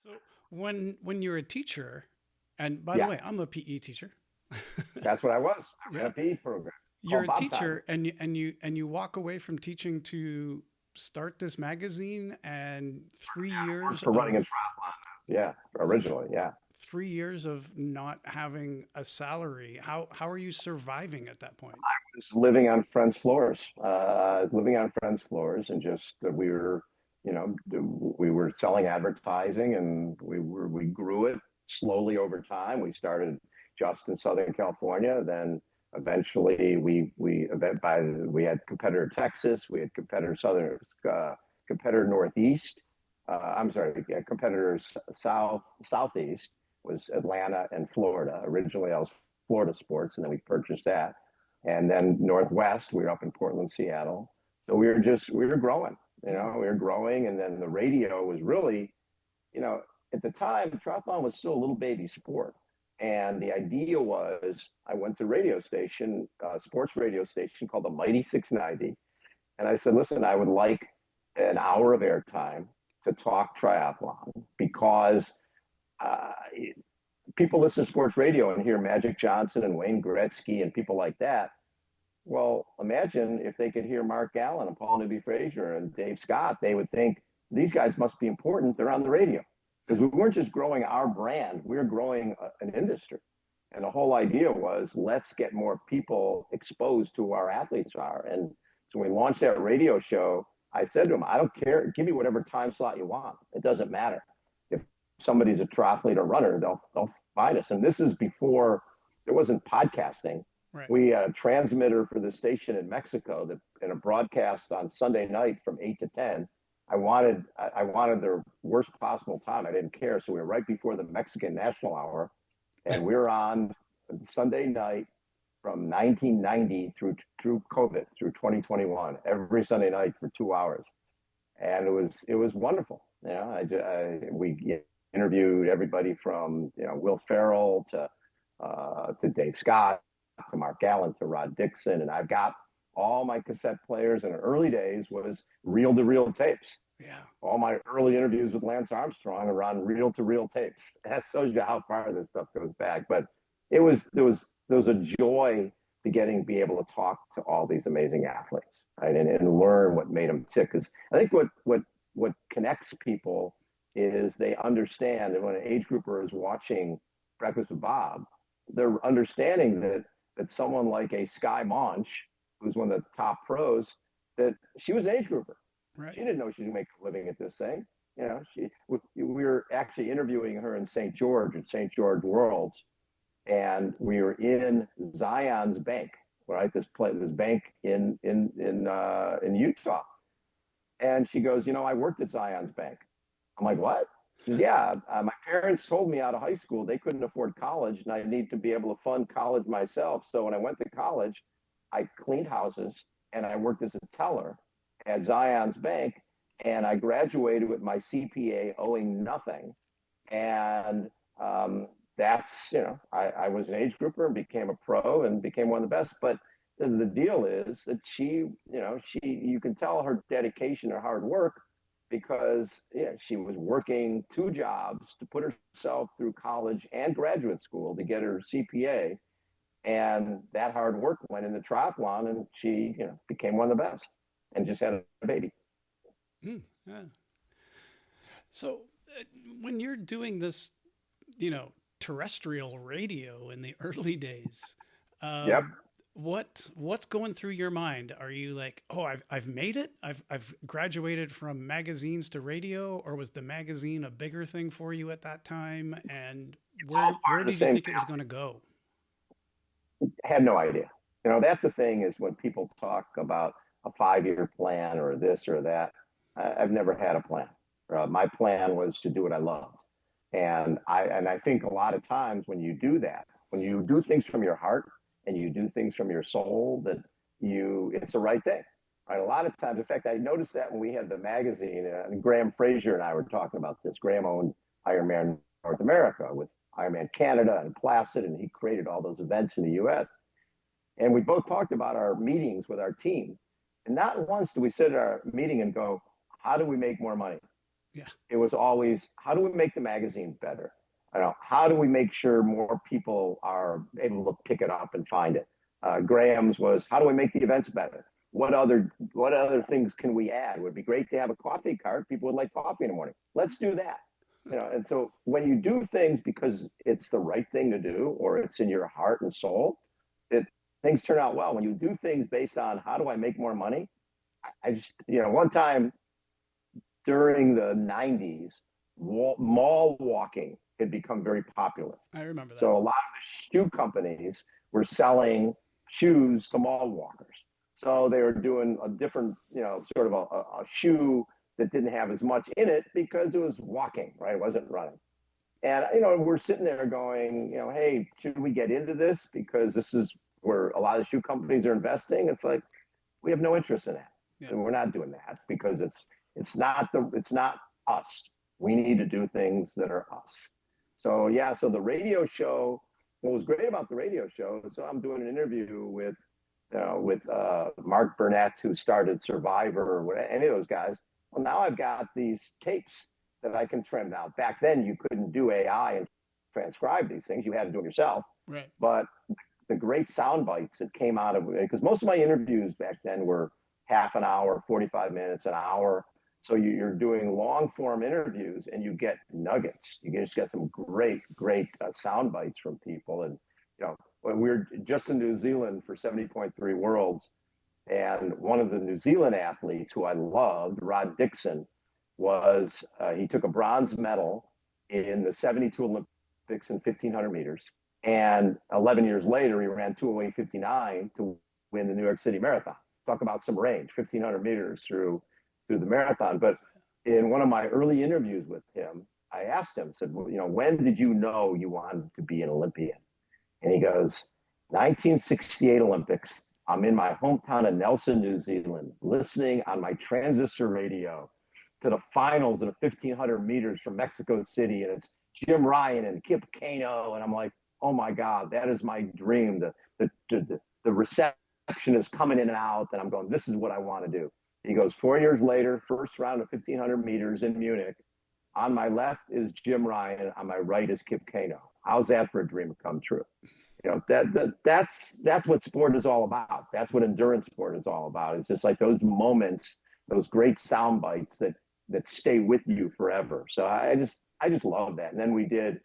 So when you're a teacher, and by the Yeah, way, I'm a PE teacher. that's what I was. I ran Yeah, a PE program you're called a Bob Time. teacher, and you walk away from teaching to start this magazine, and three Worked years for running a of triathlon. Yeah, th- originally, yeah. 3 years of not having a salary. How are you surviving at that point? Was living on friends' floors, living on friends' floors, and just we were, we were selling advertising, and we grew it slowly over time. We started just in Southern California, then eventually we had competitor Texas, we had competitor competitor Northeast. I'm sorry, yeah, competitors Southeast was Atlanta and Florida. Originally, I was Florida sports, and then we purchased that, and then Northwest, we were up in Portland, Seattle. So we were growing, Hmm. we were growing. And then the radio was really, at the time, triathlon was still a little baby sport. And the idea was I went to radio station, sports radio station called the Mighty 690. And I said, listen, I would like an hour of airtime to talk triathlon because uh, people listen to sports radio and hear Magic Johnson and Wayne Gretzky and people like that. Well, imagine if they could hear Mark Allen and Paul Newby Frazier and Dave Scott, they would think these guys must be important. They're on the radio because Yeah. we weren't just growing our brand, we were growing an industry. And the whole idea was let's get more people exposed to who our athletes are. And so when we launched that radio show, I said to them, I don't care. Give me whatever time slot you want. It doesn't matter. If somebody's a triathlete or runner, they'll find us. And this is before there wasn't podcasting. Right. We had a transmitter for the station in Mexico that in a broadcast on Sunday night from 8 to 10. I wanted their worst possible time. I didn't care. So we were right before the Mexican national hour, and we were on Sunday night from 1990 through COVID through 2021 every Sunday night for 2 hours, and it was wonderful. We interviewed everybody from Will Ferrell to Dave Scott to Mark Allen to Rod Dixon, and I've got all my cassette players. In the early days was reel to reel tapes. Yeah. All my early interviews with Lance Armstrong are on reel to reel tapes. That shows you how far this stuff goes back. But there was a joy to be able to talk to all these amazing athletes, right, and learn what made them tick. Because I think what connects people is they understand that when an age grouper is watching Breakfast with Bob, they're understanding that someone like a Sky Monch, who's one of the top pros, that she was an age grouper. Right. She didn't know she could make a living at this thing. We were actually interviewing her in St. George at St. George Worlds, and we were in Zion's bank, right? This bank in Utah, and she goes, I worked at Zion's bank. I'm like, what? She says, yeah, my parents told me out of high school they couldn't afford college, and I need to be able to fund college myself. So when I went to college, I cleaned houses and I worked as a teller at Zion's bank, and I graduated with my CPA owing nothing. And that's I was an age grouper and became a pro and became one of the best. But the deal is that she you can tell her dedication or hard work because she was working two jobs to put herself through college and graduate school to get her CPA, and that hard work went into triathlon, and she became one of the best and just had a baby. Hmm. Yeah. So uh, when you're doing this, you know, terrestrial radio in the early days, Yep. um, what's going through your mind? Are you like, oh, I've made it. I've graduated from magazines to radio, or was the magazine a bigger thing for you at that time? And It's all part where of the did you same think it was going to go? had no idea. That's the thing is when people talk about a 5 year plan or this or that, I've never had a plan. My plan was to do what I loved. And I think a lot of times when you do that, when you do things from your heart and you do things from your soul, that it's the right thing. Right? A lot of times, in fact, I noticed that when we had the magazine, and Graham Frazier and I were talking about this. Graham owned Ironman North America with Ironman Canada and Placid, and he created all those events in the U.S. And we both talked about our meetings with our team. And not once do we sit at our meeting and go, how do we make more money? Yeah. It was always, how do we make the magazine better? I don't know, how do we make sure more people are able to pick it up and find it? Graham's was, how do we make the events better? What other things can we add? It would be great to have a coffee cart. People would like coffee in the morning. Let's do that. And so when you do things because it's the right thing to do or it's in your heart and soul, it things turn out well. When you do things based on how do I make more money, I just one time during the 90s, mall walking had become very popular. I remember that. So a lot of the shoe companies were selling shoes to mall walkers. So they were doing a different, sort of a shoe that didn't have as much in it because it was walking, right? It wasn't running. And, we're sitting there going, hey, should we get into this? Because this is where a lot of shoe companies are investing. It's like, we have no interest in that. Yeah. And we're not doing that because it's not us. We need to do things that are us. So yeah, so the radio show, what was great about the radio show is, so I'm doing an interview with Mark Burnett, who started Survivor, or any of those guys. Well, now I've got these tapes that I can trim out. Back then, you couldn't do AI and transcribe these things; you had to do them yourself. Right. But the great sound bites that came out of it, because most of my interviews back then were half an hour, 45 minutes, an hour. So you're doing long form interviews and you get nuggets. You just get some great, great sound bites from people. And, when we were just in New Zealand for 70.3 Worlds, and one of the New Zealand athletes who I loved, Rod Dixon, he took a bronze medal in the 72 Olympics in 1500 meters. And 11 years later, he ran 2:08:59 to win the New York City Marathon. Talk about some range, 1500 meters through the marathon. But in one of my early interviews with him, I asked him, said, well, when did you know you wanted to be an Olympian? And he goes, 1968 Olympics. I'm in my hometown of Nelson, New Zealand, listening on my transistor radio to the finals of the 1500 meters from Mexico City. And it's Jim Ryan and Kip Keino. And I'm like, oh my God, that is my dream. The reception is coming in and out. And I'm going, this is what I want to do. He goes, 4 years later, first round of 1500 meters in Munich. On my left is Jim Ryan. On my right is Kip Keino. How's that for a dream to come true? That's what sport is all about. That's what endurance sport is all about. It's just like those moments, those great sound bites that stay with you forever. So I just love that. And then we did